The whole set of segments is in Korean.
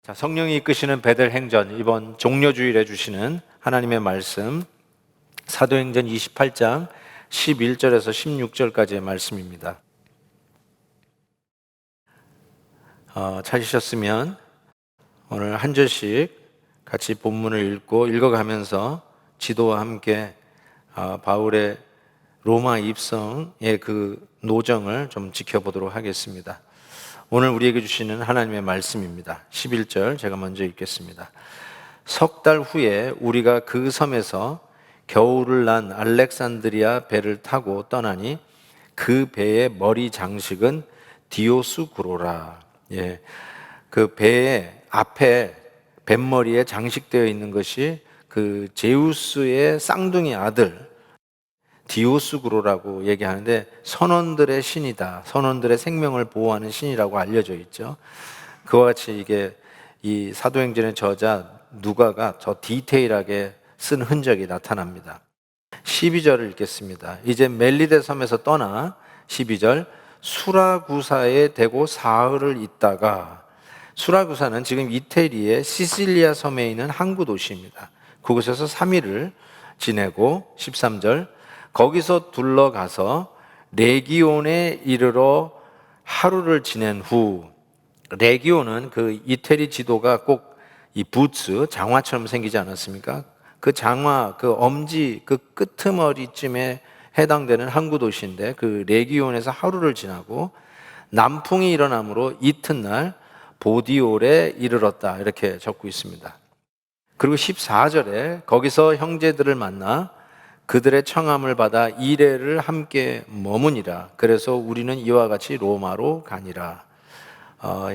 자, 성령이 이끄시는 베델 행전, 이번 종려주일에 주시는 하나님의 말씀, 사도행전 28장 11절에서 16절까지의 말씀입니다. 찾으셨으면 오늘 한 절씩 같이 본문을 읽어가면서 지도와 함께 바울의 로마 입성의 그 노정을 좀 지켜보도록 하겠습니다. 오늘 우리에게 주시는 하나님의 말씀입니다. 11절 제가 먼저 읽겠습니다. 석 달 후에 우리가 그 섬에서 겨울을 난 알렉산드리아 배를 타고 떠나니 그 배의 머리 장식은 디오스구로라. 그 배의 앞에 뱃머리에 장식되어 있는 것이 그 제우스의 쌍둥이 아들 디오스구로라고 얘기하는데 선원들의 신이다. 선원들의 생명을 보호하는 신이라고 알려져 있죠. 그와 같이 이게 이 사도행전의 저자 누가가 더 디테일하게 쓴 흔적이 나타납니다. 12절을 읽겠습니다. 이제 멜리데 섬에서 떠나 12절 수라구사에 대고 사흘을 있다가, 수라구사는 지금 이태리의 시실리아 섬에 있는 항구 도시입니다. 그곳에서 3일을 지내고 13절 거기서 둘러가서 레기온에 이르러 하루를 지낸 후, 레기온은 그 이태리 지도가 꼭 이 부츠, 장화처럼 생기지 않았습니까? 그 장화, 그 엄지, 그 끄트머리쯤에 해당되는 항구 도시인데 그 레기온에서 하루를 지나고 남풍이 일어나므로 이튿날 보디올에 이르렀다, 이렇게 적고 있습니다. 그리고 14절에 거기서 형제들을 만나 그들의 청함을 받아 이레를 함께 머무니라. 그래서 우리는 이와 같이 로마로 가니라.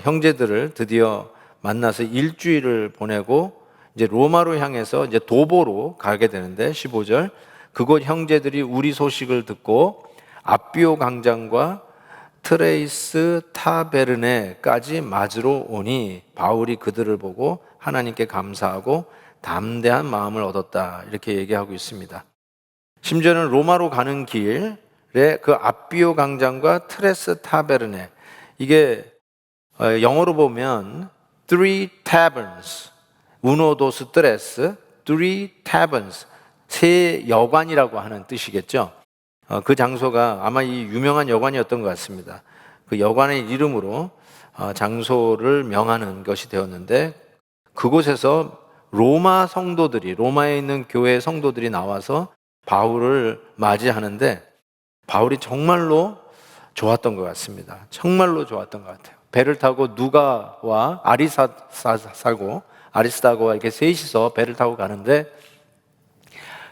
형제들을 드디어 만나서 일주일을 보내고 이제 로마로 향해서 이제 도보로 가게 되는데 15절 그곳 형제들이 우리 소식을 듣고 아비오 광장과 트레이스 타베르네까지 맞으러 오니 바울이 그들을 보고 하나님께 감사하고 담대한 마음을 얻었다, 이렇게 얘기하고 있습니다. 심지어는 로마로 가는 길에 그 아비오 광장과 트레스 타베르네, 이게 영어로 보면 three taverns, uno dos tres, three taverns, 세 여관이라고 하는 뜻이겠죠. 그 장소가 아마 이 유명한 여관이었던 것 같습니다. 그 여관의 이름으로 장소를 명하는 것이 되었는데, 그곳에서 로마 성도들이, 로마에 있는 교회 성도들이 나와서 바울을 맞이하는데 바울이 정말로 좋았던 것 같습니다. 정말로 좋았던 것 같아요. 배를 타고 누가와 아리스다고와 이렇게 셋이서 배를 타고 가는데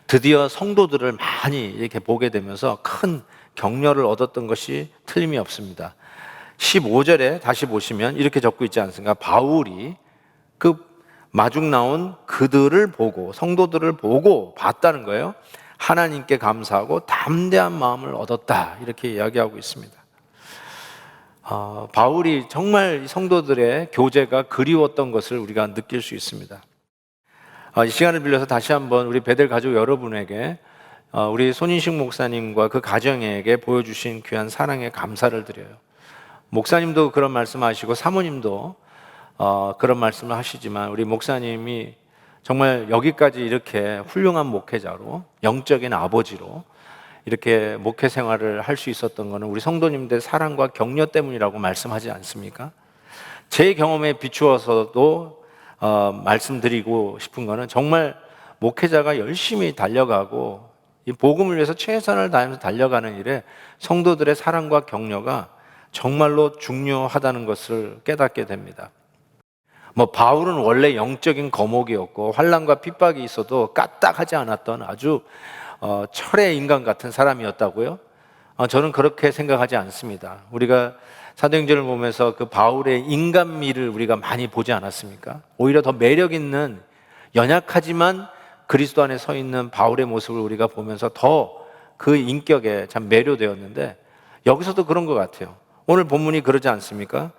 드디어 성도들을 많이 이렇게 보게 되면서 큰 격려를 얻었던 것이 틀림이 없습니다. 15절에 다시 보시면 이렇게 적고 있지 않습니까? 바울이 그 마중 나온 그들을 보고, 성도들을 보고 봤다는 거예요. 하나님께 감사하고 담대한 마음을 얻었다, 이렇게 이야기하고 있습니다. 바울이 정말 성도들의 교제가 그리웠던 것을 우리가 느낄 수 있습니다. 이 시간을 빌려서 다시 한번 우리 베델 가족 여러분에게, 우리 손인식 목사님과 그 가정에게 보여주신 귀한 사랑에 감사를 드려요. 목사님도 그런 말씀하시고 사모님도 그런 말씀을 하시지만 우리 목사님이 정말 여기까지 이렇게 훌륭한 목회자로, 영적인 아버지로 이렇게 목회 생활을 할 수 있었던 것은 우리 성도님들의 사랑과 격려 때문이라고 말씀하지 않습니까? 제 경험에 비추어서도 말씀드리고 싶은 것은 정말 목회자가 열심히 달려가고 이 복음을 위해서 최선을 다하면서 달려가는 일에 성도들의 사랑과 격려가 정말로 중요하다는 것을 깨닫게 됩니다. 바울은 원래 영적인 거목이었고 환난과 핍박이 있어도 까딱하지 않았던 아주 철의 인간 같은 사람이었다고요? 저는 그렇게 생각하지 않습니다. 우리가 사도행전을 보면서 그 바울의 인간미를 우리가 많이 보지 않았습니까? 오히려 더 매력 있는, 연약하지만 그리스도 안에 서 있는 바울의 모습을 우리가 보면서 더 그 인격에 참 매료되었는데, 여기서도 그런 것 같아요. 오늘 본문이 그러지 않습니까?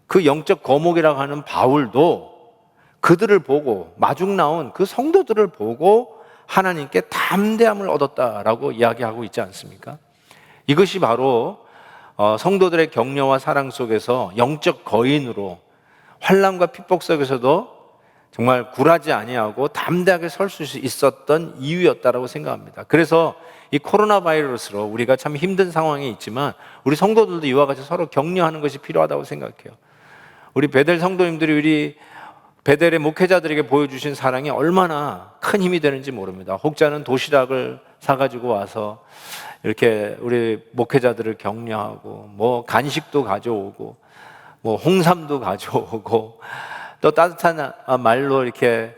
그 영적 거목이라고 하는 바울도 그들을 보고, 마중 나온 그 성도들을 보고 하나님께 담대함을 얻었다라고 이야기하고 있지 않습니까? 이것이 바로 성도들의 격려와 사랑 속에서 영적 거인으로 환난과 핍박 속에서도 정말 굴하지 아니하고 담대하게 설 수 있었던 이유였다라고 생각합니다. 그래서 이 코로나 바이러스로 우리가 참 힘든 상황에 있지만 우리 성도들도 이와 같이 서로 격려하는 것이 필요하다고 생각해요. 우리 베델 성도님들이 우리 베델의 목회자들에게 보여주신 사랑이 얼마나 큰 힘이 되는지 모릅니다. 혹자는 도시락을 사가지고 와서 이렇게 우리 목회자들을 격려하고 뭐 간식도 가져오고 뭐 홍삼도 가져오고 또 따뜻한 말로 이렇게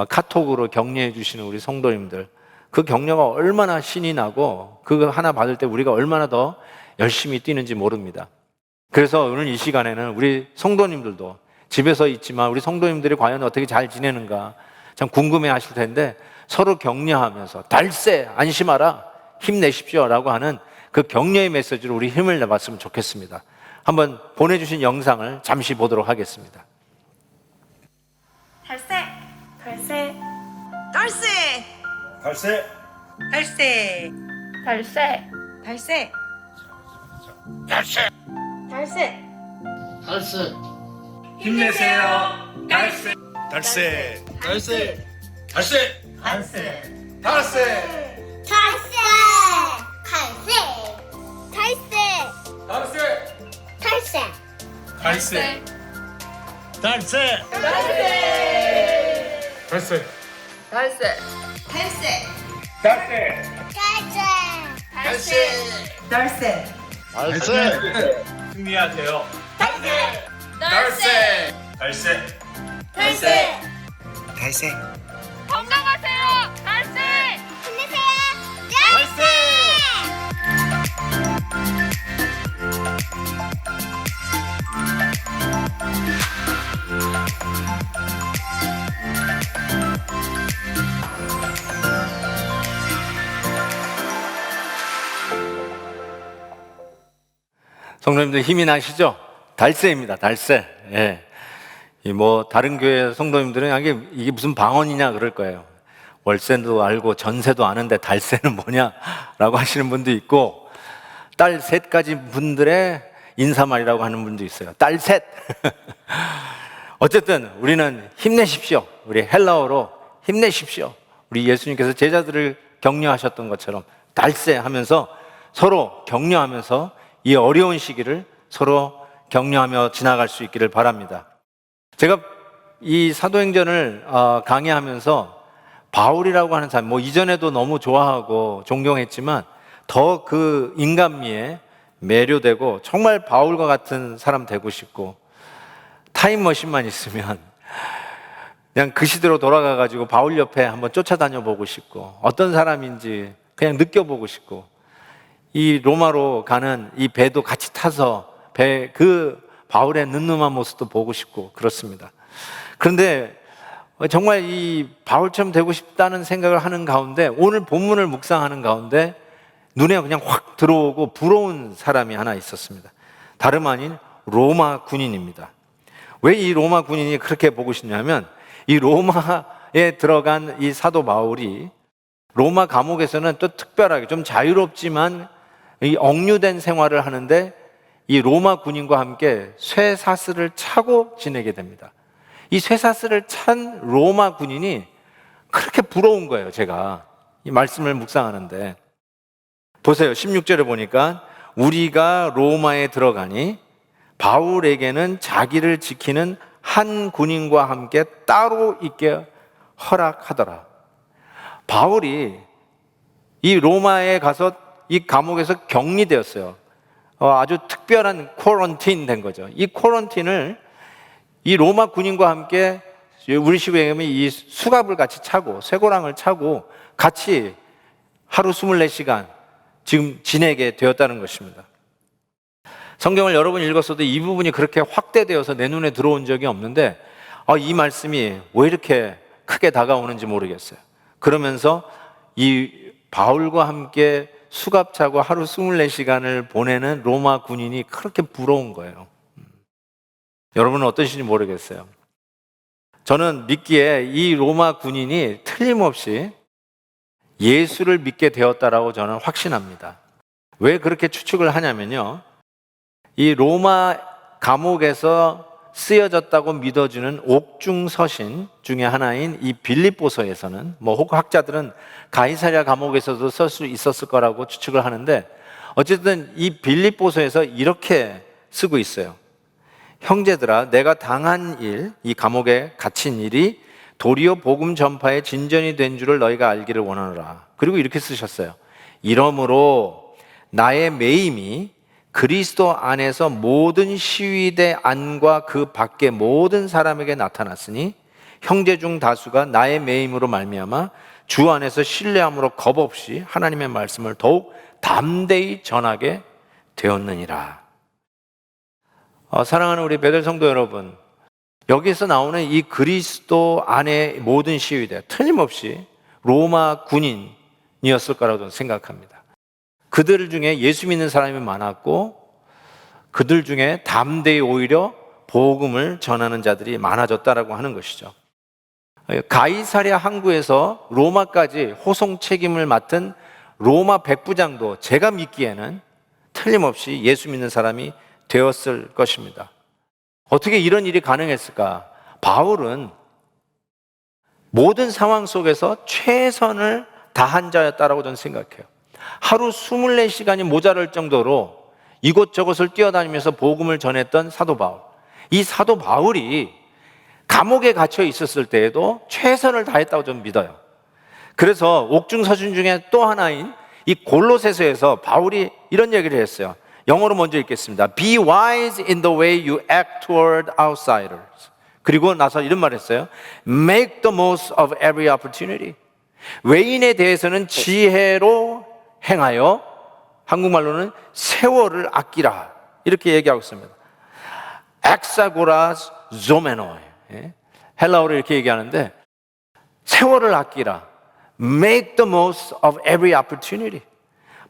카톡으로 격려해 주시는 우리 성도님들, 그 격려가 얼마나 신이 나고 그거 하나 받을 때 우리가 얼마나 더 열심히 뛰는지 모릅니다. 그래서 오늘 이 시간에는 우리 성도님들도 집에서 있지만 우리 성도님들이 과연 어떻게 잘 지내는가 참 궁금해 하실 텐데 서로 격려하면서 달세 안심하라 힘내십시오 라고 하는 그 격려의 메시지로 우리 힘을 내봤으면 좋겠습니다. 한번 보내주신 영상을 잠시 보도록 하겠습니다. 달세, 달세, 달세, 달세, 달세, 달세, 달세, 달세, 달세, 달세, 힘내세요. 달세, 달세, 달세, 달세, 달세, 달세, 달세 달세, 달세, 달세, 달세, 달세, 달세, 달세, 달세, 승리하세요. 달세, 달세, 달세, 달세, 달세, 건강하세요. 달세. 달세. 성도님들 힘이 나시죠? 달세입니다. 달세. 예. 뭐 다른 교회 성도님들은 이게 무슨 방언이냐 그럴 거예요. 월세도 알고 전세도 아는데 달세는 뭐냐라고 하시는 분도 있고 딸 셋까지 분들의 인사말이라고 하는 분도 있어요. 딸 셋. 어쨌든 우리는 힘내십시오. 우리 헬라어로 힘내십시오. 우리 예수님께서 제자들을 격려하셨던 것처럼 달세 하면서 서로 격려하면서 이 어려운 시기를 서로 격려하며 지나갈 수 있기를 바랍니다. 제가 이 사도행전을 강의하면서 바울이라고 하는 사람, 뭐 이전에도 너무 좋아하고 존경했지만 더 그 인간미에 매료되고 정말 바울과 같은 사람 되고 싶고 타임머신만 있으면 그냥 그 시대로 돌아가가지고 바울 옆에 한번 쫓아다녀 보고 싶고 어떤 사람인지 그냥 느껴보고 싶고 이 로마로 가는 이 배도 같이 타서 그 바울의 늠름한 모습도 보고 싶고 그렇습니다. 그런데 정말 이 바울처럼 되고 싶다는 생각을 하는 가운데 오늘 본문을 묵상하는 가운데 눈에 그냥 확 들어오고 부러운 사람이 하나 있었습니다. 다름 아닌 로마 군인입니다. 왜 이 로마 군인이 그렇게 보고 싶냐면 이 로마에 들어간 이 사도 바울이 로마 감옥에서는 또 특별하게 좀 자유롭지만 이 억류된 생활을 하는데 이 로마 군인과 함께 쇠사슬을 차고 지내게 됩니다. 이 쇠사슬을 찬 로마 군인이 그렇게 부러운 거예요. 제가 이 말씀을 묵상하는데 보세요. 16절에 보니까 우리가 로마에 들어가니 바울에게는 자기를 지키는 한 군인과 함께 따로 있게 허락하더라. 바울이 이 로마에 가서 이 감옥에서 격리되었어요. 아주 특별한 쿼런틴 된 거죠. 이 쿼런틴을 이 로마 군인과 함께 우리식으로 얘기하면 이 수갑을 같이 차고 쇠고랑을 차고 같이 하루 24시간 지금 지내게 되었다는 것입니다. 성경을 여러 번 읽었어도 이 부분이 그렇게 확대되어서 내 눈에 들어온 적이 없는데 이 말씀이 왜 이렇게 크게 다가오는지 모르겠어요. 그러면서 이 바울과 함께 수갑 차고 하루 24시간을 보내는 로마 군인이 그렇게 부러운 거예요. 여러분은 어떠신지 모르겠어요. 저는 믿기에 이 로마 군인이 틀림없이 예수를 믿게 되었다라고 저는 확신합니다. 왜 그렇게 추측을 하냐면요. 이 로마 감옥에서 쓰여졌다고 믿어지는 옥중서신 중에 하나인 이 빌립보서에서는 혹 학자들은 가이사랴 감옥에서도 쓸 수 있었을 거라고 추측을 하는데, 어쨌든 이 빌립보서에서 이렇게 쓰고 있어요. 형제들아, 내가 당한 일, 이 감옥에 갇힌 일이 도리어 복음 전파의 진전이 된 줄을 너희가 알기를 원하노라. 그리고 이렇게 쓰셨어요. 이러므로 나의 매임이 그리스도 안에서 모든 시위대 안과 그 밖의 모든 사람에게 나타났으니 형제 중 다수가 나의 매임으로 말미암아 주 안에서 신뢰함으로 겁없이 하나님의 말씀을 더욱 담대히 전하게 되었느니라. 사랑하는 우리 베델 성도 여러분, 여기서 나오는 이 그리스도 안의 모든 시위대, 틀림없이 로마 군인이었을 거라고 저는 생각합니다. 그들 중에 예수 믿는 사람이 많았고, 그들 중에 담대히 오히려 복음을 전하는 자들이 많아졌다라고 하는 것이죠. 가이사랴 항구에서 로마까지 호송 책임을 맡은 로마 백부장도 제가 믿기에는 틀림없이 예수 믿는 사람이 되었을 것입니다. 어떻게 이런 일이 가능했을까? 바울은 모든 상황 속에서 최선을 다한 자였다라고 저는 생각해요. 하루 24시간이 모자랄 정도로 이곳저곳을 뛰어다니면서 복음을 전했던 사도 바울. 이 사도 바울이 감옥에 갇혀 있었을 때에도 최선을 다했다고 저는 믿어요. 그래서 옥중서신 중에 또 하나인 이 골로새서에서 바울이 이런 얘기를 했어요. 영어로 먼저 읽겠습니다. Be wise in the way you act toward outsiders. 그리고 나서 이런 말을 했어요. Make the most of every opportunity. 외인에 대해서는 지혜로 행하여, 한국말로는 세월을 아끼라, 이렇게 얘기하고 있습니다. 엑사고라스 조메노이, 헬라어로 이렇게 얘기하는데, 세월을 아끼라, make the most of every opportunity.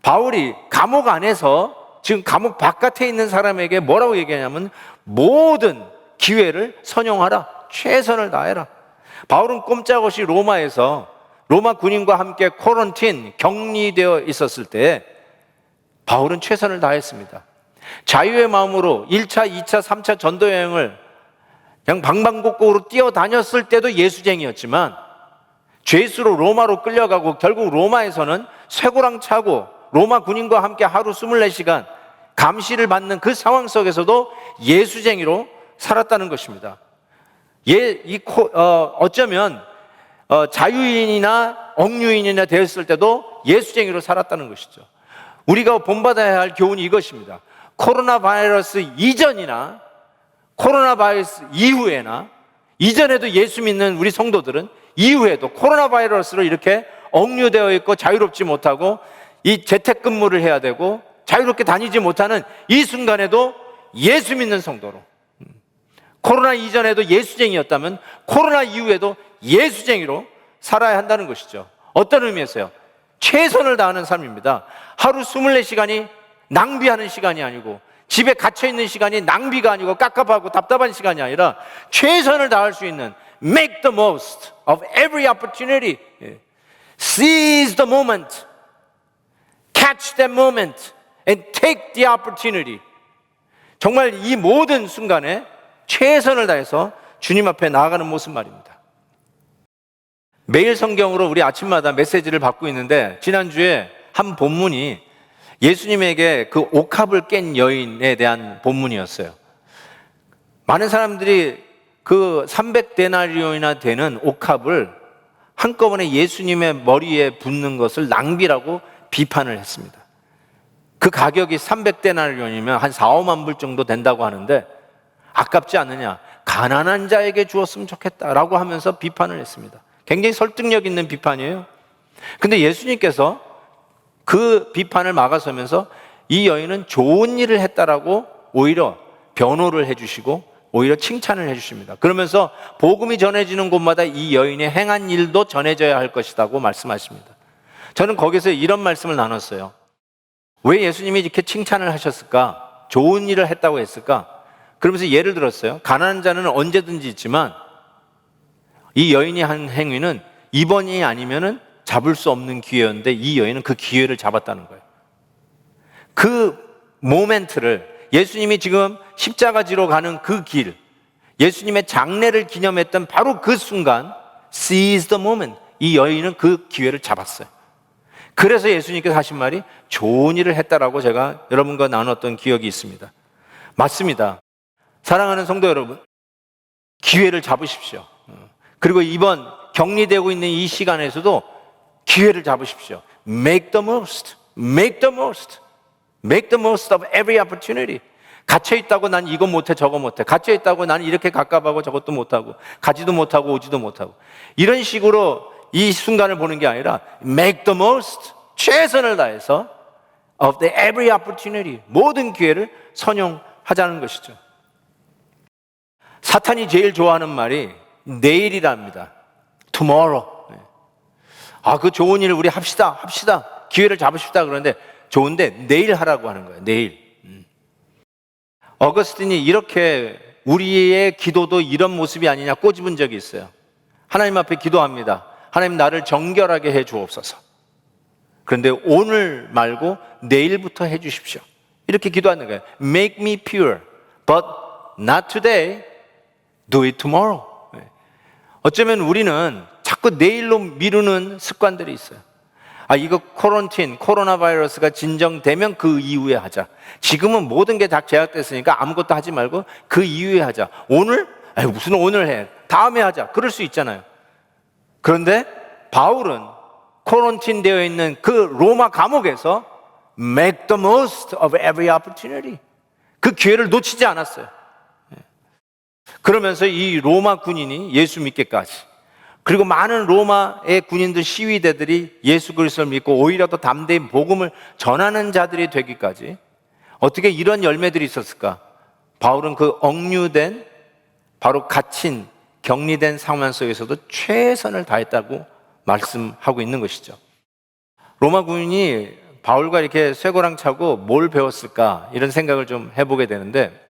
바울이 감옥 안에서, 지금 감옥 바깥에 있는 사람에게 뭐라고 얘기하냐면 모든 기회를 선용하라, 최선을 다해라. 바울은 꼼짝없이 로마에서 로마 군인과 함께 코런틴, 격리되어 있었을 때 바울은 최선을 다했습니다. 자유의 마음으로 1차, 2차, 3차 전도 여행을 그냥 방방곡곡으로 뛰어다녔을 때도 예수쟁이였지만, 죄수로 로마로 끌려가고 결국 로마에서는 쇠고랑 차고 로마 군인과 함께 하루 24시간 감시를 받는 그 상황 속에서도 예수쟁이로 살았다는 것입니다. 어쩌면 자유인이나 억류인이나 되었을 때도 예수쟁이로 살았다는 것이죠. 우리가 본받아야 할 교훈이 이것입니다. 코로나 바이러스 이전이나 코로나 바이러스 이후에나, 이전에도 예수 믿는 우리 성도들은 이후에도 코로나 바이러스로 이렇게 억류되어 있고 자유롭지 못하고 이 재택근무를 해야 되고 자유롭게 다니지 못하는 이 순간에도 예수 믿는 성도로, 코로나 이전에도 예수쟁이였다면 코로나 이후에도 예수쟁이로 살아야 한다는 것이죠. 어떤 의미에서요? 최선을 다하는 삶입니다. 하루 24시간이 낭비하는 시간이 아니고, 집에 갇혀있는 시간이 낭비가 아니고 깝깝하고 답답한 시간이 아니라 최선을 다할 수 있는 make the most of every opportunity. Seize the moment. Catch that moment and take the opportunity. 정말 이 모든 순간에 최선을 다해서 주님 앞에 나아가는 모습 말입니다. 매일 성경으로 우리 아침마다 메시지를 받고 있는데, 지난주에 한 본문이 예수님에게 그 옥합을 깬 여인에 대한 본문이었어요. 많은 사람들이 그 300데나리온이나 되는 옥합을 한꺼번에 예수님의 머리에 붓는 것을 낭비라고 비판을 했습니다. 그 가격이 300데나리온이면 한 4, 5만 불 정도 된다고 하는데 아깝지 않느냐, 가난한 자에게 주었으면 좋겠다라고 하면서 비판을 했습니다. 굉장히 설득력 있는 비판이에요. 근데 예수님께서 그 비판을 막아서면서 이 여인은 좋은 일을 했다라고 오히려 변호를 해주시고 오히려 칭찬을 해주십니다. 그러면서 복음이 전해지는 곳마다 이 여인의 행한 일도 전해져야 할 것이라고 말씀하십니다. 저는 거기서 이런 말씀을 나눴어요. 왜 예수님이 이렇게 칭찬을 하셨을까? 좋은 일을 했다고 했을까? 그러면서 예를 들었어요. 가난한 자는 언제든지 있지만 이 여인이 한 행위는 이번이 아니면은 잡을 수 없는 기회였는데 이 여인은 그 기회를 잡았다는 거예요. 그 모멘트를, 예수님이 지금 십자가 지로 가는 그 길, 예수님의 장례를 기념했던 바로 그 순간 seize the moment, 이 여인은 그 기회를 잡았어요. 그래서 예수님께서 하신 말이 좋은 일을 했다라고 제가 여러분과 나눴던 기억이 있습니다. 맞습니다. 사랑하는 성도 여러분, 기회를 잡으십시오. 그리고 이번 격리되고 있는 이 시간에서도 기회를 잡으십시오. Make the most, make the most, make the most of every opportunity. 갇혀있다고 난 이거 못해 저거 못해, 갇혀있다고 난 이렇게 갑갑하고 저것도 못하고 가지도 못하고 오지도 못하고, 이런 식으로 이 순간을 보는 게 아니라 make the most, 최선을 다해서 of the every opportunity, 모든 기회를 선용하자는 것이죠. 사탄이 제일 좋아하는 말이 내일이랍니다. tomorrow. 그 좋은 일을 우리 합시다. 기회를 잡으십시다. 그런데 좋은데 내일 하라고 하는 거예요. 내일. 어거스틴이 이렇게 우리의 기도도 이런 모습이 아니냐 꼬집은 적이 있어요. 하나님 앞에 기도합니다. 하나님, 나를 정결하게 해 주옵소서. 그런데 오늘 말고 내일부터 해 주십시오. 이렇게 기도하는 거예요. Make me pure, but not today. Do it tomorrow. 어쩌면 우리는 자꾸 내일로 미루는 습관들이 있어요. 이거 코로나 바이러스가 진정되면 그 이후에 하자. 지금은 모든 게 다 제약됐으니까 아무것도 하지 말고 그 이후에 하자. 오늘? 무슨 오늘 해. 다음에 하자. 그럴 수 있잖아요. 그런데 바울은 코런틴 되어 있는 그 로마 감옥에서 make the most of every opportunity. 그 기회를 놓치지 않았어요. 그러면서 이 로마 군인이 예수 믿기까지, 그리고 많은 로마의 군인들, 시위대들이 예수 그리스도를 믿고 오히려 더 담대히 복음을 전하는 자들이 되기까지 어떻게 이런 열매들이 있었을까? 바울은 그 억류된, 바로 갇힌, 격리된 상황 속에서도 최선을 다했다고 말씀하고 있는 것이죠. 로마 군인이 바울과 이렇게 쇠고랑 차고 뭘 배웠을까? 이런 생각을 좀 해보게 되는데,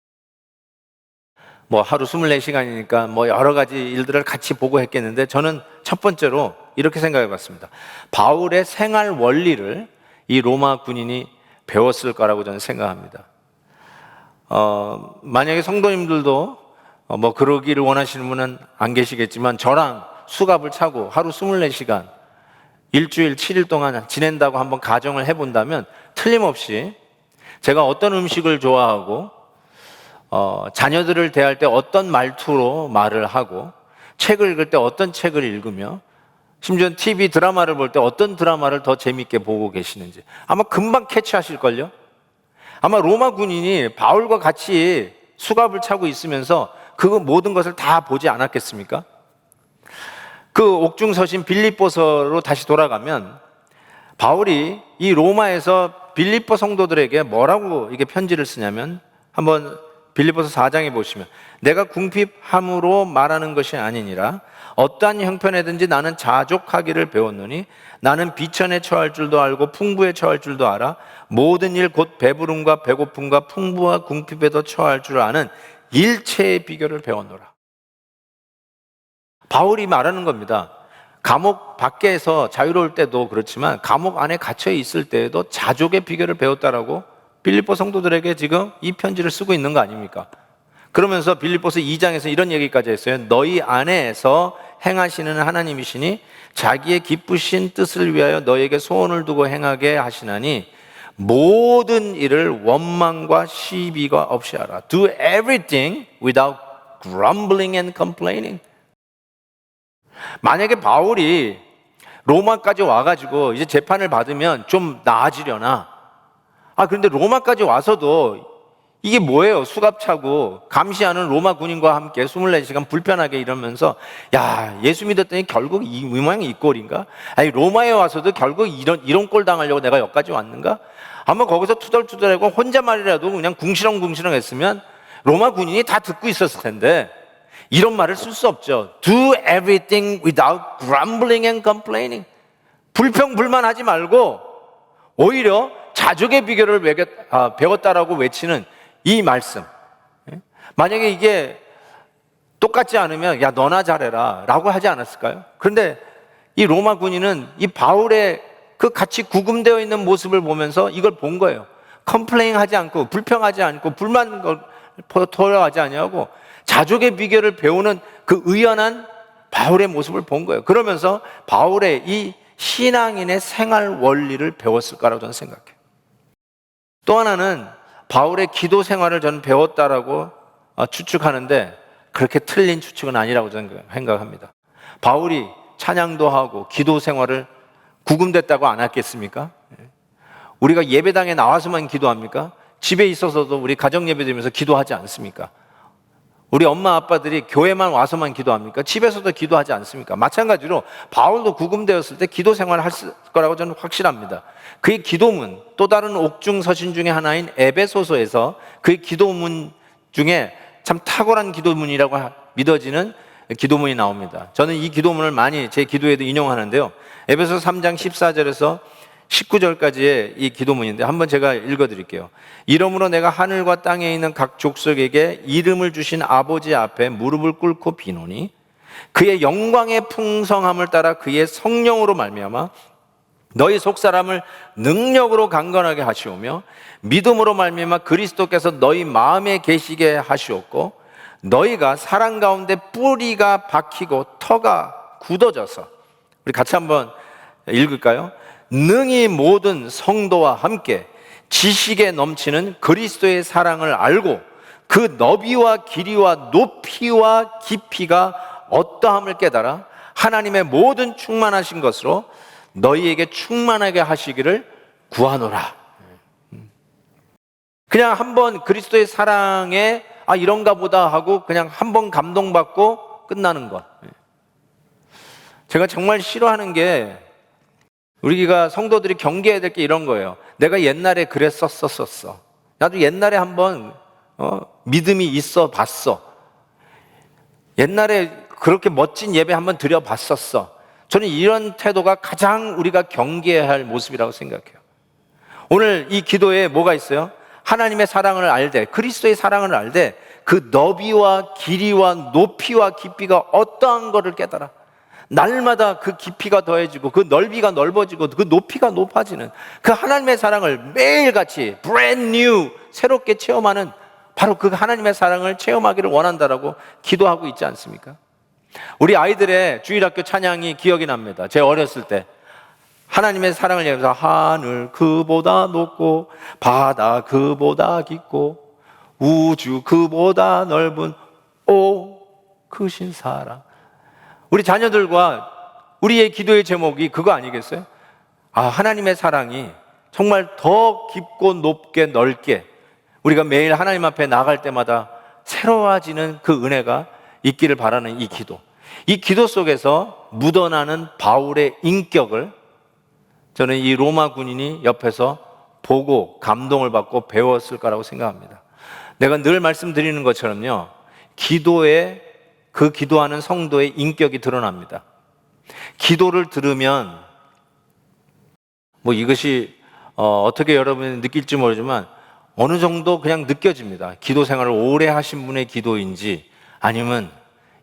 하루 24시간이니까 여러 가지 일들을 같이 보고 했겠는데, 저는 첫 번째로 이렇게 생각해 봤습니다. 바울의 생활 원리를 이 로마 군인이 배웠을 거라고 저는 생각합니다. 만약에 성도님들도 그러기를 원하시는 분은 안 계시겠지만, 저랑 수갑을 차고 하루 24시간, 일주일 7일 동안 지낸다고 한번 가정을 해본다면 틀림없이 제가 어떤 음식을 좋아하고, 자녀들을 대할 때 어떤 말투로 말을 하고, 책을 읽을 때 어떤 책을 읽으며, 심지어 TV 드라마를 볼 때 어떤 드라마를 더 재밌게 보고 계시는지 아마 금방 캐치하실걸요? 아마 로마 군인이 바울과 같이 수갑을 차고 있으면서 그 모든 것을 다 보지 않았겠습니까? 그 옥중서신 빌립보서로 다시 돌아가면 바울이 이 로마에서 빌립보 성도들에게 뭐라고 이게 편지를 쓰냐면, 한번 빌립보서 4장에 보시면, 내가 궁핍함으로 말하는 것이 아니니라 어떠한 형편에든지 나는 자족하기를 배웠노니 나는 비천에 처할 줄도 알고 풍부에 처할 줄도 알아 모든 일 곧 배부름과 배고픔과 풍부와 궁핍에도 처할 줄 아는 일체의 비결을 배웠노라. 바울이 말하는 겁니다. 감옥 밖에서 자유로울 때도 그렇지만 감옥 안에 갇혀 있을 때에도 자족의 비결을 배웠다라고 빌립보 성도들에게 지금 이 편지를 쓰고 있는 거 아닙니까? 그러면서 빌립보서 2장에서 이런 얘기까지 했어요. 너희 안에서 행하시는 하나님이시니 자기의 기쁘신 뜻을 위하여 너에게 소원을 두고 행하게 하시나니 모든 일을 원망과 시비가 없이 하라. Do everything without grumbling and complaining. 만약에 바울이 로마까지 와가지고 이제 재판을 받으면 좀 나아지려나? 그런데 로마까지 와서도 이게 뭐예요? 수갑 차고 감시하는 로마 군인과 함께 24시간 불편하게 이러면서, 야, 예수 믿었더니 결국 이 모양이 이 꼴인가? 로마에 와서도 결국 이런 꼴 당하려고 내가 여기까지 왔는가? 아마 거기서 투덜투덜하고 혼자말이라도 그냥 궁시렁궁시렁 했으면 로마 군인이 다 듣고 있었을 텐데, 이런 말을 쓸 수 없죠. Do everything without grumbling and complaining. 불평불만하지 말고 오히려 자족의 비결을 배웠다라고 외치는 이 말씀. 만약에 이게 똑같지 않으면 야, 너나 잘해라 라고 하지 않았을까요? 그런데 이 로마 군인은 이 바울의 그 같이 구금되어 있는 모습을 보면서 이걸 본 거예요. 컴플레인 하지 않고, 불평하지 않고, 불만 토로하지 아니하고 자족의 비결을 배우는 그 의연한 바울의 모습을 본 거예요. 그러면서 바울의 이 신앙인의 생활 원리를 배웠을 거라고 저는 생각해요. 또 하나는 바울의 기도 생활을 저는 배웠다라고 추측하는데 그렇게 틀린 추측은 아니라고 저는 생각합니다. 바울이 찬양도 하고 기도 생활을 구금됐다고 안 했겠습니까? 우리가 예배당에 나와서만 기도합니까? 집에 있어서도 우리 가정 예배 드리면서 기도하지 않습니까? 우리 엄마 아빠들이 교회만 와서만 기도합니까? 집에서도 기도하지 않습니까? 마찬가지로 바울도 구금되었을 때 기도 생활을 했을 거라고 저는 확실합니다. 그의 기도문, 또 다른 옥중 서신 중에 하나인 에베소서에서 그의 기도문 중에 참 탁월한 기도문이라고 믿어지는 기도문이 나옵니다. 저는 이 기도문을 많이 제 기도에도 인용하는데요. 에베소 3장 14절에서 19절까지의 이 기도문인데 한번 제가 읽어드릴게요. 이러므로 내가 하늘과 땅에 있는 각 족속에게 이름을 주신 아버지 앞에 무릎을 꿇고 비노니 그의 영광의 풍성함을 따라 그의 성령으로 말미암아 너희 속사람을 능력으로 강건하게 하시오며 믿음으로 말미암아 그리스도께서 너희 마음에 계시게 하시옵고 너희가 사랑 가운데 뿌리가 박히고 터가 굳어져서 우리 같이 한번 읽을까요? 능히 모든 성도와 함께 지식에 넘치는 그리스도의 사랑을 알고 그 너비와 길이와 높이와 깊이가 어떠함을 깨달아 하나님의 모든 충만하신 것으로 너희에게 충만하게 하시기를 구하노라. 그냥 한번 그리스도의 사랑에 이런가 보다 하고 그냥 한번 감동받고 끝나는 것. 제가 정말 싫어하는 게 우리가 성도들이 경계해야 될 게 이런 거예요. 내가 옛날에 그랬었어. 나도 옛날에 한번 믿음이 있어 봤어. 옛날에 그렇게 멋진 예배 한번 드려봤었어. 저는 이런 태도가 가장 우리가 경계해야 할 모습이라고 생각해요. 오늘 이 기도에 뭐가 있어요? 하나님의 사랑을 알되 그리스도의 사랑을 알되 그 너비와 길이와 높이와 깊이가 어떠한 것을 깨달아 날마다 그 깊이가 더해지고 그 넓이가 넓어지고 그 높이가 높아지는 그 하나님의 사랑을 매일같이 brand new 새롭게 체험하는 바로 그 하나님의 사랑을 체험하기를 원한다라고 기도하고 있지 않습니까? 우리 아이들의 주일학교 찬양이 기억이 납니다. 제 어렸을 때 하나님의 사랑을 얘기하면서 하늘 그보다 높고 바다 그보다 깊고 우주 그보다 넓은 오 크신 사랑. 우리 자녀들과 우리의 기도의 제목이 그거 아니겠어요? 하나님의 사랑이 정말 더 깊고 높게 넓게 우리가 매일 하나님 앞에 나갈 때마다 새로워지는 그 은혜가 있기를 바라는 이 기도. 이 기도 속에서 묻어나는 바울의 인격을 저는 이 로마 군인이 옆에서 보고 감동을 받고 배웠을 거라고 생각합니다. 내가 늘 말씀드리는 것처럼요, 기도에 그 기도하는 성도의 인격이 드러납니다. 기도를 들으면 이것이 어떻게 여러분이 느낄지 모르지만 어느 정도 그냥 느껴집니다. 기도 생활을 오래 하신 분의 기도인지 아니면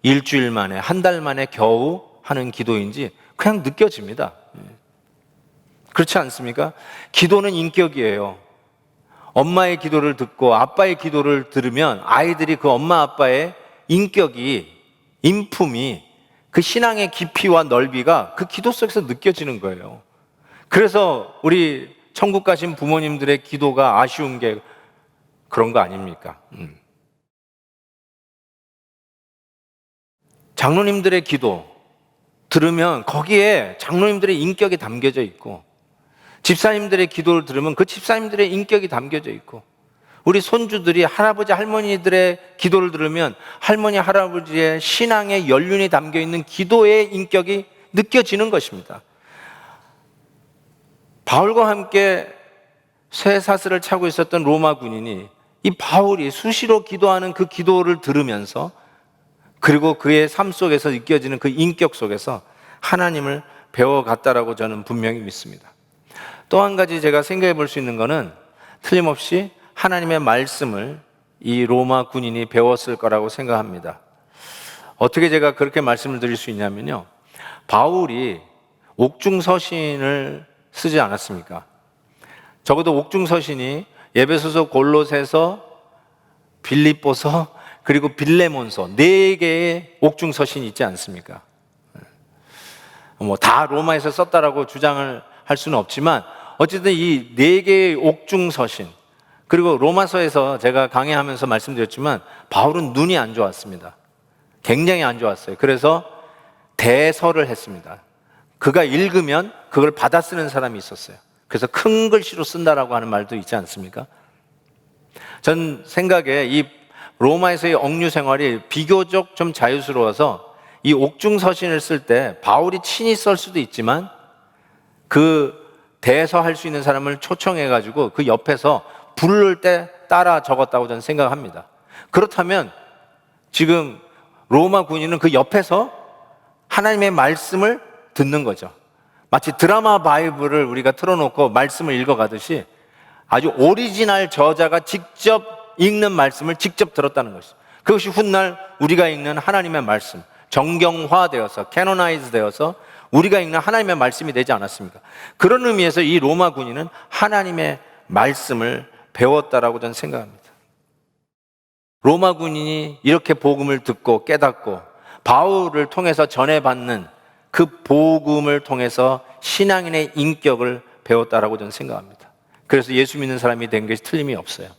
일주일 만에 한 달 만에 겨우 하는 기도인지 그냥 느껴집니다. 그렇지 않습니까? 기도는 인격이에요. 엄마의 기도를 듣고 아빠의 기도를 들으면 아이들이 그 엄마 아빠의 인격이 인품이 그 신앙의 깊이와 넓이가 그 기도 속에서 느껴지는 거예요. 그래서 우리 천국 가신 부모님들의 기도가 아쉬운 게 그런 거 아닙니까? 장로님들의 기도 들으면 거기에 장로님들의 인격이 담겨져 있고 집사님들의 기도를 들으면 그 집사님들의 인격이 담겨져 있고 우리 손주들이 할아버지 할머니들의 기도를 들으면 할머니 할아버지의 신앙의 연륜이 담겨있는 기도의 인격이 느껴지는 것입니다. 바울과 함께 쇠사슬을 차고 있었던 로마 군인이 이 바울이 수시로 기도하는 그 기도를 들으면서 그리고 그의 삶 속에서 느껴지는 그 인격 속에서 하나님을 배워갔다라고 저는 분명히 믿습니다. 또 한 가지 제가 생각해 볼 수 있는 것은 틀림없이 하나님의 말씀을 이 로마 군인이 배웠을 거라고 생각합니다. 어떻게 제가 그렇게 말씀을 드릴 수 있냐면요, 바울이 옥중서신을 쓰지 않았습니까? 적어도 옥중서신이 에베소서, 골로새서, 빌립보서, 그리고 빌레몬서 4개의 옥중서신이 있지 않습니까? 뭐 다 로마에서 썼다라고 주장을 할 수는 없지만 어쨌든 이 4개의 옥중서신, 그리고 로마서에서 제가 강의하면서 말씀드렸지만 바울은 눈이 안 좋았습니다. 굉장히 안 좋았어요. 그래서 대서를 했습니다. 그가 읽으면 그걸 받아 쓰는 사람이 있었어요. 그래서 큰 글씨로 쓴다라고 하는 말도 있지 않습니까? 전 생각에 이 로마에서의 억류 생활이 비교적 좀 자유스러워서 이 옥중서신을 쓸 때 바울이 친히 쓸 수도 있지만 그 대서할 수 있는 사람을 초청해가지고 그 옆에서 부를 때 따라 적었다고 저는 생각합니다. 그렇다면 지금 로마 군인은 그 옆에서 하나님의 말씀을 듣는 거죠. 마치 드라마 바이블을 우리가 틀어놓고 말씀을 읽어가듯이 아주 오리지널 저자가 직접 읽는 말씀을 직접 들었다는 것이죠. 그것이 훗날 우리가 읽는 하나님의 말씀, 정경화되어서 캐노나이즈 되어서 우리가 읽는 하나님의 말씀이 되지 않았습니까? 그런 의미에서 이 로마 군인은 하나님의 말씀을 배웠다라고 저는 생각합니다. 로마 군인이 이렇게 복음을 듣고 깨닫고 바울을 통해서 전해받는 그 복음을 통해서 신앙인의 인격을 배웠다라고 저는 생각합니다. 그래서 예수 믿는 사람이 된 것이 틀림이 없어요.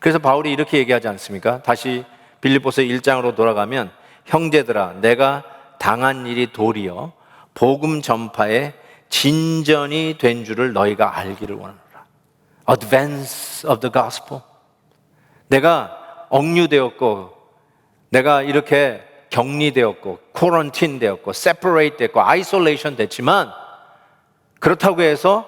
그래서 바울이 이렇게 얘기하지 않습니까? 다시 빌립보서 1장으로 돌아가면 형제들아 내가 당한 일이 도리어 복음 전파에 진전이 된 줄을 너희가 알기를 원하노라. Advance of the gospel. 내가 억류되었고 내가 이렇게 격리되었고 quarantine 되었고 separate 됐고 isolation 됐지만 그렇다고 해서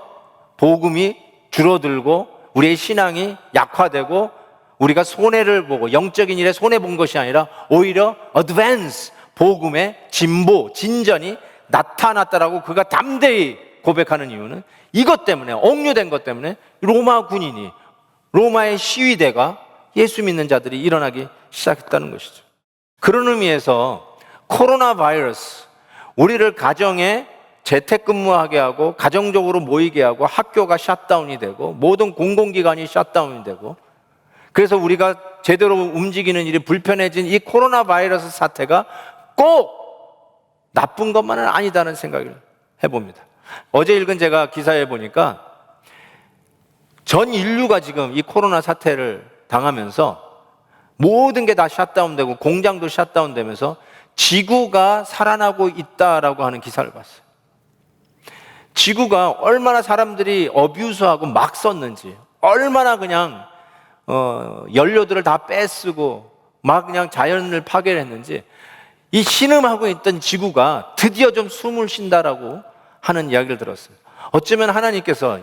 복음이 줄어들고 우리의 신앙이 약화되고 우리가 손해를 보고 영적인 일에 손해본 것이 아니라 오히려 advance, 복음의 진보, 진전이 나타났다라고 그가 담대히 고백하는 이유는 이것 때문에, 억류된 것 때문에 로마 군인이, 로마의 시위대가 예수 믿는 자들이 일어나기 시작했다는 것이죠. 그런 의미에서 코로나 바이러스, 우리를 가정에 재택근무하게 하고 가정적으로 모이게 하고 학교가 샷다운이 되고 모든 공공기관이 샷다운이 되고 그래서 우리가 제대로 움직이는 일이 불편해진 이 코로나 바이러스 사태가 꼭 나쁜 것만은 아니다는 생각을 해봅니다. 어제 읽은 제가 기사에 보니까 전 인류가 지금 이 코로나 사태를 당하면서 모든 게 다 샷다운되고 공장도 샷다운되면서 지구가 살아나고 있다라고 하는 기사를 봤어요. 지구가 얼마나 사람들이 어뷰스하고 막 썼는지, 얼마나 그냥 연료들을 다 빼쓰고 막 그냥 자연을 파괴했는지 이 신음하고 있던 지구가 드디어 좀 숨을 쉰다라고 하는 이야기를 들었어요. 어쩌면 하나님께서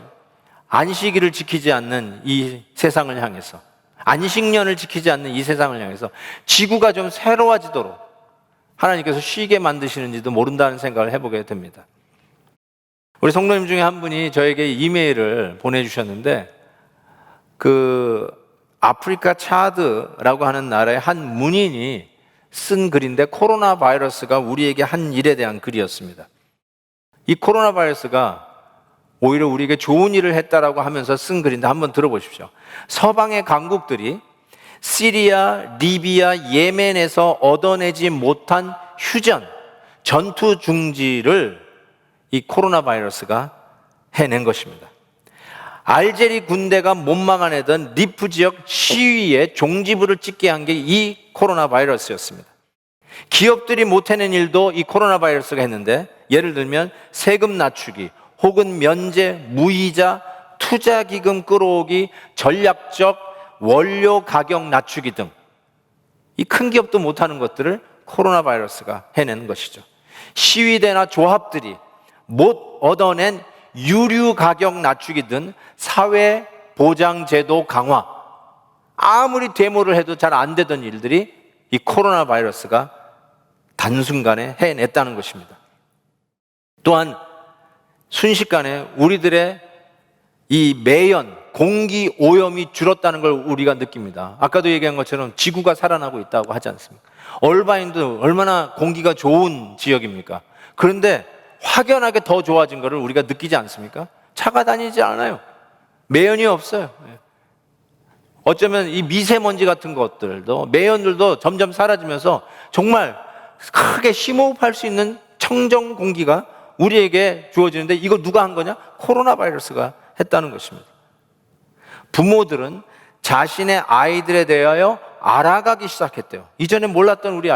안식일을 지키지 않는 이 세상을 향해서, 안식년을 지키지 않는 이 세상을 향해서 지구가 좀 새로워지도록 하나님께서 쉬게 만드시는지도 모른다는 생각을 해보게 됩니다. 우리 성도님 중에 한 분이 저에게 이메일을 보내주셨는데 그 아프리카 차드라고 하는 나라의 한 문인이 쓴 글인데 코로나 바이러스가 우리에게 한 일에 대한 글이었습니다. 이 코로나 바이러스가 오히려 우리에게 좋은 일을 했다라고 하면서 쓴 글인데 한번 들어보십시오. 서방의 강국들이 시리아, 리비아, 예멘에서 얻어내지 못한 휴전, 전투 중지를 이 코로나 바이러스가 해낸 것입니다. 알제리 군대가 못 막아내던 리프 지역 시위에 종지부를 찍게 한 게 이 코로나 바이러스였습니다. 기업들이 못 해낸 일도 이 코로나 바이러스가 했는데 예를 들면 세금 낮추기 혹은 면제, 무이자, 투자기금 끌어오기, 전략적 원료 가격 낮추기 등 이 큰 기업도 못하는 것들을 코로나 바이러스가 해내는 것이죠. 시위대나 조합들이 못 얻어낸 유류 가격 낮추기 등 사회 보장 제도 강화, 아무리 데모를 해도 잘 안 되던 일들이 이 코로나 바이러스가 단순간에 해냈다는 것입니다. 또한 순식간에 우리들의 이 매연, 공기 오염이 줄었다는 걸 우리가 느낍니다. 아까도 얘기한 것처럼 지구가 살아나고 있다고 하지 않습니까? 얼바인도 얼마나 공기가 좋은 지역입니까? 그런데 확연하게 더 좋아진 것을 우리가 느끼지 않습니까? 차가 다니지 않아요. 매연이 없어요. 어쩌면 이 미세먼지 같은 것들도, 매연들도 점점 사라지면서 정말 크게 심호흡할 수 있는 청정 공기가 우리에게 주어지는데, 이거 누가 한 거냐? 코로나 바이러스가 했다는 것입니다. 부모들은 자신의 아이들에 대하여 알아가기 시작했대요. 이전에 몰랐던 우리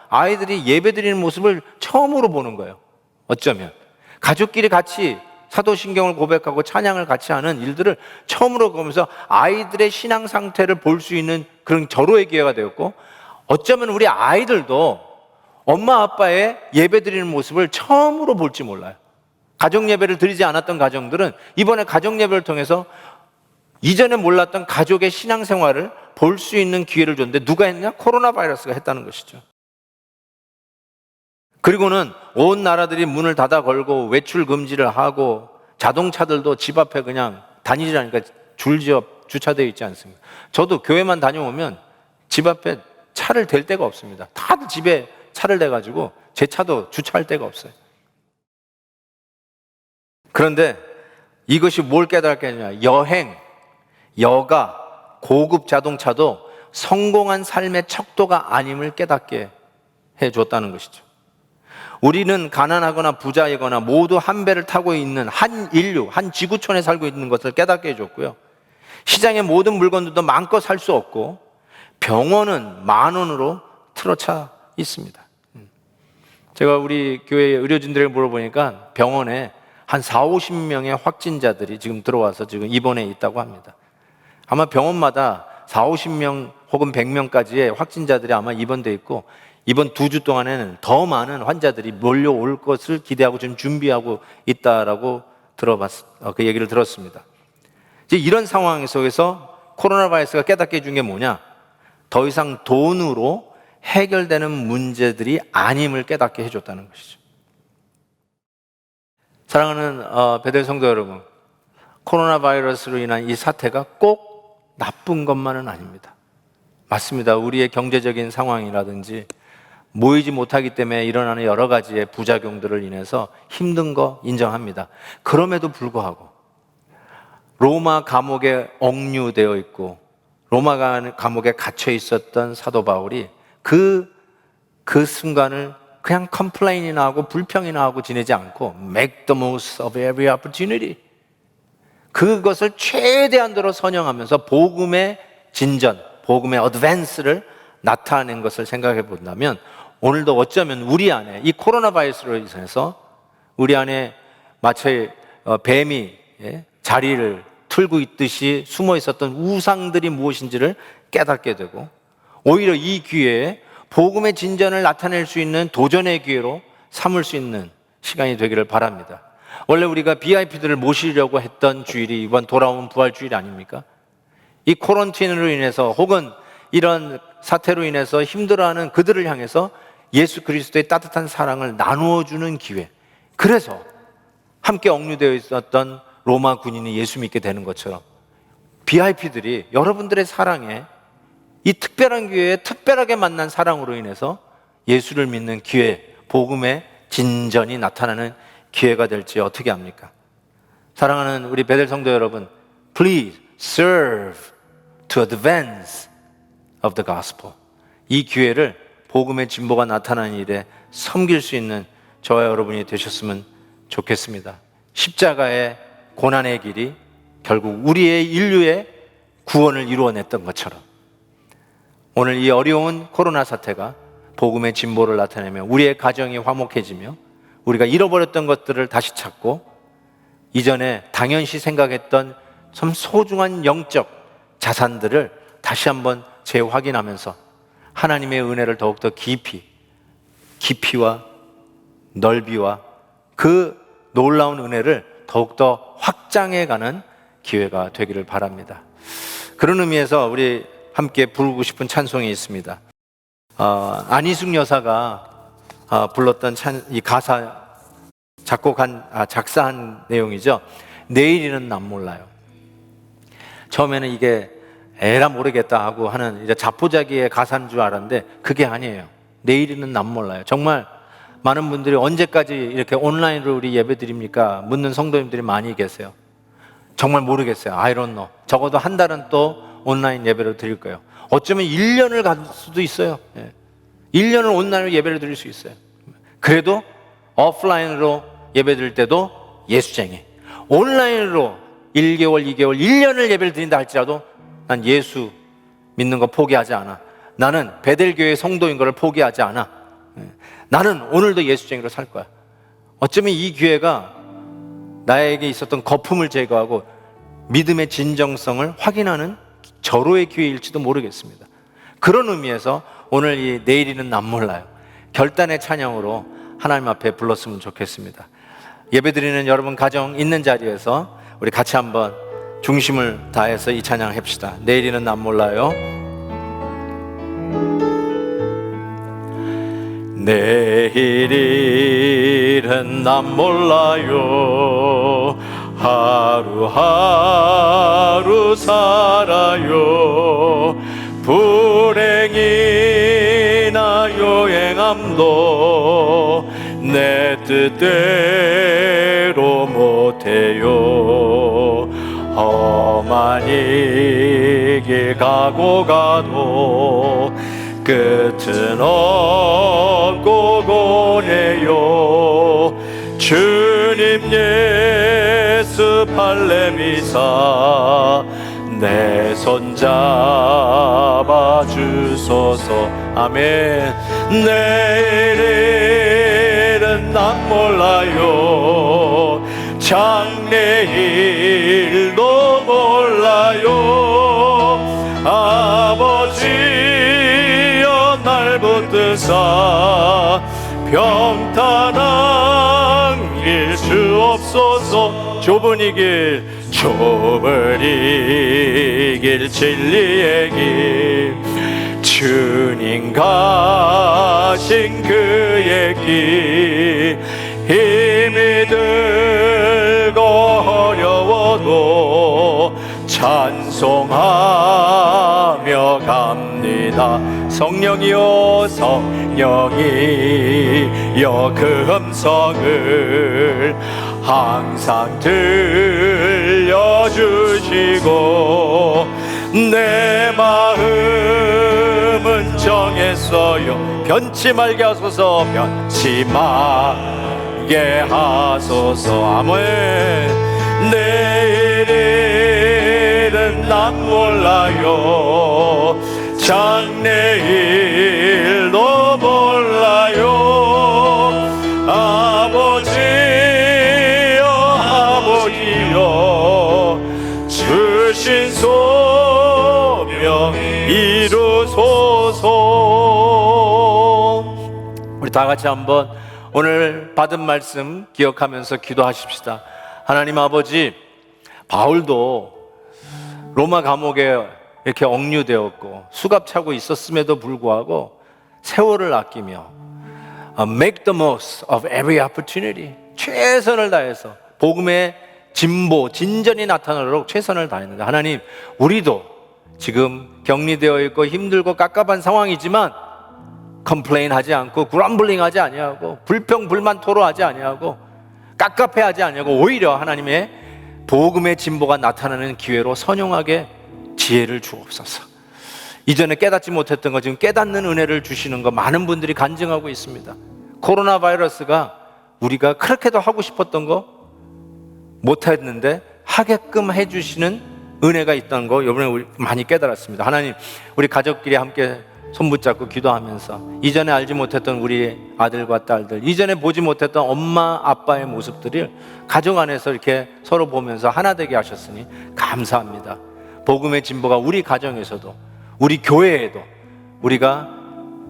아이들이 예배드리는 모습을 처음으로 보는 거예요. 어쩌면 가족끼리 같이 사도신경을 고백하고 찬양을 같이 하는 일들을 처음으로 보면서 아이들의 신앙 상태를 볼 수 있는 그런 절호의 기회가 되었고, 어쩌면 우리 아이들도 엄마 아빠의 예배드리는 모습을 처음으로 볼지 몰라요. 가정 예배를 드리지 않았던 가정들은 이번에 가정 예배를 통해서 이전에 몰랐던 가족의 신앙생활을 볼 수 있는 기회를 줬는데, 누가 했냐? 코로나 바이러스가 했다는 것이죠. 그리고는 온 나라들이 문을 닫아 걸고 외출 금지를 하고, 자동차들도 집 앞에 그냥 다니라니까 줄지어 주차되어 있지 않습니까? 저도 교회만 다녀오면 집 앞에 차를 댈 데가 없습니다. 다들 집에 차를 대가지고 제 차도 주차할 데가 없어요. 그런데 이것이 뭘 깨닫게 하냐? 여행, 여가, 고급 자동차도 성공한 삶의 척도가 아님을 깨닫게 해줬다는 것이죠. 우리는 가난하거나 부자이거나 모두 한 배를 타고 있는 한 인류, 한 지구촌에 살고 있는 것을 깨닫게 해줬고요. 시장의 모든 물건들도 마음껏 살 수 없고, 병원은 10,000원으로 틀어차 있습니다. 제가 우리 교회 의료진들에게 물어보니까 병원에 한 40-50명의 확진자들이 지금 들어와서 지금 입원해 있다고 합니다. 아마 병원마다 40-50명 혹은 100명까지의 확진자들이 아마 입원돼 있고, 이번 2주 동안에는 더 많은 환자들이 몰려올 것을 기대하고 지금 준비하고 있다라고 그 얘기를 들었습니다. 이제 이런 상황 속에서 코로나 바이러스가 깨닫게 해준 게 뭐냐? 더 이상 돈으로 해결되는 문제들이 아님을 깨닫게 해줬다는 것이죠. 사랑하는 베델 성도 여러분, 코로나 바이러스로 인한 이 사태가 꼭 나쁜 것만은 아닙니다. 맞습니다. 우리의 경제적인 상황이라든지 모이지 못하기 때문에 일어나는 여러 가지의 부작용들을 인해서 힘든 거 인정합니다. 그럼에도 불구하고 로마 감옥에 억류되어 있고 로마 감옥에 갇혀 있었던 사도 바울이 그 순간을 그냥 컴플레인이나 하고 불평이나 하고 지내지 않고 make the most of every opportunity, 그것을 최대한대로 선영하면서 복음의 진전, 복음의 어드밴스를 나타낸 것을 생각해 본다면, 오늘도 어쩌면 우리 안에 이 코로나 바이러스로 인해서 우리 안에 마치 뱀이 자리를 틀고 있듯이 숨어 있었던 우상들이 무엇인지를 깨닫게 되고, 오히려 이 기회에 복음의 진전을 나타낼 수 있는 도전의 기회로 삼을 수 있는 시간이 되기를 바랍니다. 원래 우리가 VIP들을 모시려고 했던 주일이 이번 돌아온 부활 주일 아닙니까? 이 코런틴으로 인해서 혹은 이런 사태로 인해서 힘들어하는 그들을 향해서 예수 그리스도의 따뜻한 사랑을 나누어주는 기회, 그래서 함께 억류되어 있었던 로마 군인이 예수 믿게 되는 것처럼 VIP들이 여러분들의 사랑에, 이 특별한 기회에 특별하게 만난 사랑으로 인해서 예수를 믿는 기회, 복음의 진전이 나타나는 기회가 될지 어떻게 합니까? 사랑하는 우리 베델 성도 여러분, Please serve to advance of the gospel. 이 기회를 복음의 진보가 나타나는 일에 섬길 수 있는 저와 여러분이 되셨으면 좋겠습니다. 십자가의 고난의 길이 결국 우리의 인류의 구원을 이루어냈던 것처럼, 오늘 이 어려운 코로나 사태가 복음의 진보를 나타내며 우리의 가정이 화목해지며 우리가 잃어버렸던 것들을 다시 찾고 이전에 당연시 생각했던 참 소중한 영적 자산들을 다시 한번 재확인하면서 하나님의 은혜를 더욱더 깊이와 넓이와 그 놀라운 은혜를 더욱더 확장해가는 기회가 되기를 바랍니다. 그런 의미에서 우리 함께 부르고 싶은 찬송이 있습니다. 안희숙 여사가 불렀던 이 가사 작사한 내용이죠. 내일이는 난 몰라요. 처음에는 이게 에라 모르겠다 하고 하는 이제 자포자기의 가사인 줄 알았는데 그게 아니에요. 내일이는 난 몰라요. 정말 많은 분들이 언제까지 이렇게 온라인으로 우리 예배 드립니까? 묻는 성도님들이 많이 계세요. 정말 모르겠어요. I don't know. 적어도 한 달은 또 온라인 예배를 드릴 거예요. 어쩌면 1년을 갈 수도 있어요. 1년을 온라인으로 예배를 드릴 수 있어요. 그래도 오프라인으로 예배 드릴 때도 예수쟁이, 온라인으로 1개월, 2개월, 1년을 예배를 드린다 할지라도 난 예수 믿는 거 포기하지 않아. 나는 베델교회 성도인 것을 포기하지 않아. 나는 오늘도 예수쟁이로 살 거야. 어쩌면 이 기회가 나에게 있었던 거품을 제거하고 믿음의 진정성을 확인하는 절호의 기회일지도 모르겠습니다. 그런 의미에서 오늘 이 내일이는 남 몰라요, 결단의 찬양으로 하나님 앞에 불렀으면 좋겠습니다. 예배드리는 여러분 가정 있는 자리에서 우리 같이 한번 중심을 다해서 이 찬양 합시다. 내일이는 남 몰라요. 내일은 남 몰라요. 하루하루 살아요. 불행이나 요행함도 내 뜻대로 못해요. 험한 이 길 가고 가도 끝은 없고 고뇌요. 주님 예수 발레미사 내 손 잡아 주소서. 아멘. 내일은 난 몰라요. 장래일도 몰라요. 아버지여 날 붙드사 평탄한 주옵소서. 좁은 이 길, 좁은 이 길, 진리의 길, 주님 가신 그의 길, 힘이 들고 어려워도 찬송하며 갑니다. 성령이여 성령이여 그 음성을 항상 들려주시고 내 마음은 정했어요. 변치 말게 하소서. 변치 말게 하소서. 아멘. 내일은 난 몰라요. 장래일도 몰라요. 아버지여 아버지여 주신 소명 이루소서. 우리 다 같이 한번 오늘 받은 말씀 기억하면서 기도하십시다. 하나님 아버지, 바울도 로마 감옥에 이렇게 억류되었고 수갑 차고 있었음에도 불구하고 세월을 아끼며 make the most of every opportunity, 최선을 다해서 복음의 진보, 진전이 나타나도록 최선을 다했는데, 하나님 우리도 지금 격리되어 있고 힘들고 깝깝한 상황이지만 컴플레인 하지 않고 그럼블링 하지 아니하고 불평 불만 토로하지 아니하고 깝깝해하지 아니하고 오히려 하나님의 복음의 진보가 나타나는 기회로 선용하게 지혜를 주옵소서. 이전에 깨닫지 못했던 거 지금 깨닫는 은혜를 주시는 거 많은 분들이 간증하고 있습니다. 코로나 바이러스가 우리가 그렇게도 하고 싶었던 거 못했는데 하게끔 해주시는 은혜가 있다는 거 이번에 우리 많이 깨달았습니다. 하나님, 우리 가족끼리 함께 손붙잡고 기도하면서 이전에 알지 못했던 우리 아들과 딸들, 이전에 보지 못했던 엄마 아빠의 모습들을 가정 안에서 이렇게 서로 보면서 하나 되게 하셨으니 감사합니다. 복음의 진보가 우리 가정에서도 우리 교회에도, 우리가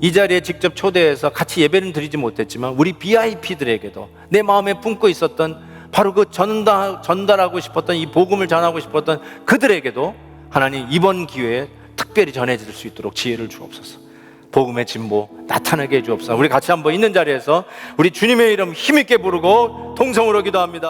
이 자리에 직접 초대해서 같이 예배는 드리지 못했지만 우리 VIP들에게도 내 마음에 품고 있었던 바로 그 전달하고 싶었던 이 복음을 전하고 싶었던 그들에게도 하나님 이번 기회에 특별히 전해질 수 있도록 지혜를 주옵소서. 복음의 진보 나타나게 해주옵소서. 우리 같이 한번 있는 자리에서 우리 주님의 이름 힘있게 부르고 통성으로 기도합니다.